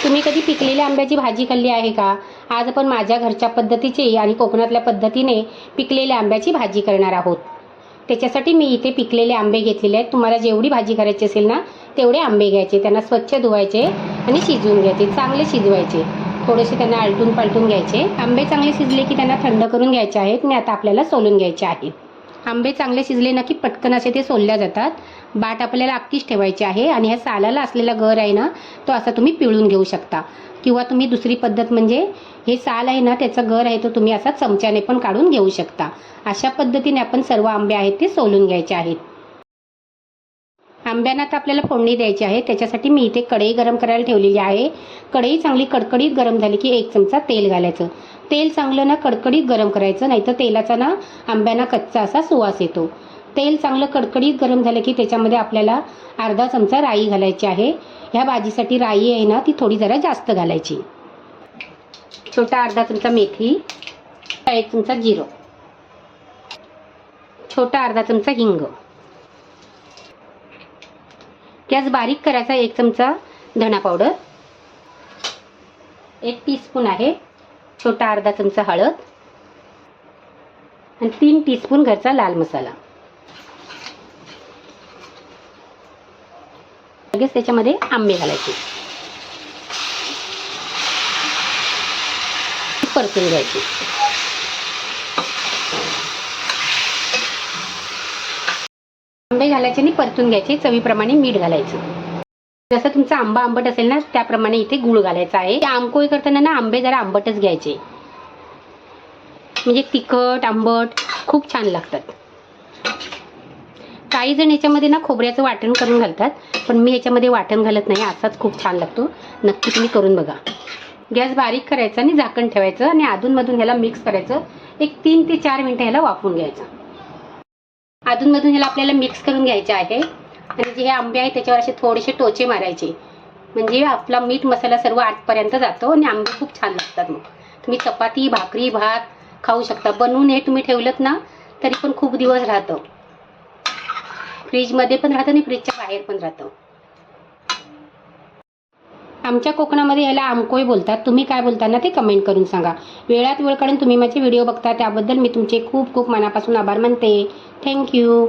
तुम्ही कधी पिकलेल्या आंब्याची भाजी खाल्ली आहे का? आज आपण माझ्या घरच्या पद्धतीची आणि कोकणातल्या पद्धतीने पिकलेल्या आंब्याची भाजी करणार आहोत। त्याच्यासाठी मी इथे पिकलेले आंबे घेतलेले आहेत। तुम्हाला जेवढी भाजी करायची असेल ना तेवढे आंबे घ्यायचे, त्यांना स्वच्छ धुवायचे आणि शिजवून घ्यायचे, चांगले शिजवायचे, थोडेसे त्यांना आलटून पालटून घ्यायचे। आंबे चांगले शिजले की त्यांना थंड करून घ्यायचे आहेत आणि आता आपल्याला सोलून घ्यायचे आहेत। आंबे चांगले शिजले ना की पटकन असे ते सोलल्या जातात। बाट आपल्याला अक्कीच ठेवायची आहे आणि ह्या सालाला असलेला गर आहे ना तो असा तुम्ही पिळून घेऊ शकता, किंवा तुम्ही दुसरी पद्धत म्हणजे हे साल आहे ना त्याचा गर आहे तो तुम्ही असा चमच्याने पण काढून घेऊ शकता। अशा पद्धतीने आपण सर्व आंबे आहेत ते सोलून घ्यायचे आहेत। आंब्यांना आता आपल्याला फोडणी द्यायची आहे। त्याच्यासाठी मी इथे कढई गरम करायला ठेवलेली आहे। कढई चांगली कडकडीत गरम झाली की 1 चमचा तेल घालायचं। तेल चांगलं ना कडकडीत गरम करायचं, नाहीतर तेलाचा ना आंब्यांना कच्चा असा सुवास येतो। तेल चांगलं कडकडीत गरम झालं की त्याच्यामध्ये आपल्याला अर्धा चमचा राई घालायची आहे। ह्या भाजीसाठी राई आहे ना ती थोडी जरा जास्त घालायची। छोटा अर्धा चमचा मेथी, 1 चमचा जिरं, छोटा अर्धा चमचा हिंग, गॅस बारीक करायचा, 1 चमचा धना पावडर, 1 टीस्पून आहे, छोटा अर्धा चमचा हळद आणि 3 टीस्पून घरचा लाल मसाला। लगेच त्याच्यामध्ये आंबे घालायचे, परतून घ्यायचे। आंबे घालायचे आणि परतून घ्यायचे। चवीप्रमाणे मीठ घालायचं। जसं तुमचा आंबा आंबट असेल ना त्याप्रमाणे इथे गूळ घालायचा आहे। आंबकोळी करताना ना आंबे जरा आंबटच घ्यायचे, म्हणजे तिखट आंबट खूप छान लागतात। काही जण ह्याच्यामध्ये ना खोबऱ्याचं वाटण करून घालतात, पण मी ह्याच्यामध्ये वाटण घालत नाही, असाच खूप छान लागतो। नक्की तुम्ही करून बघा। गॅस बारीक करायचा आणि झाकण ठेवायचं आणि अधूनमधून ह्याला मिक्स करायचं। एक 3 ते 4 मिनिटं ह्याला वाफवून घ्यायचं। अधूनमधून ह्याला आपल्याला मिक्स करून घ्यायचे आहे आणि जे हे आंबे आहेत त्याच्यावर असे थोडेसे टोचे मारायचे, म्हणजे आपला मीठ मसाला सर्व आतपर्यंत जातो आणि आंबे खूप छान लागतात। मग तुम्ही चपाती भाकरी भात खाऊ शकता। बनवून हे तुम्ही ठेवलत ना तरी पण खूप दिवस राहतं, फ्रीजमध्ये पण राहतं आणि फ्रीजच्या बाहेर पण राहतं। आमच्या कोकणामध्ये ह्याला आमकोळी बोलतात। तुम्ही काय बोलता ना ते कमेंट करून सांगा। वेळात वेळ काढून तुम्ही माझे व्हिडिओ बघता त्याबद्दल मी तुमचे खूप खूप मनापासून आभार मानते। थँक्यू।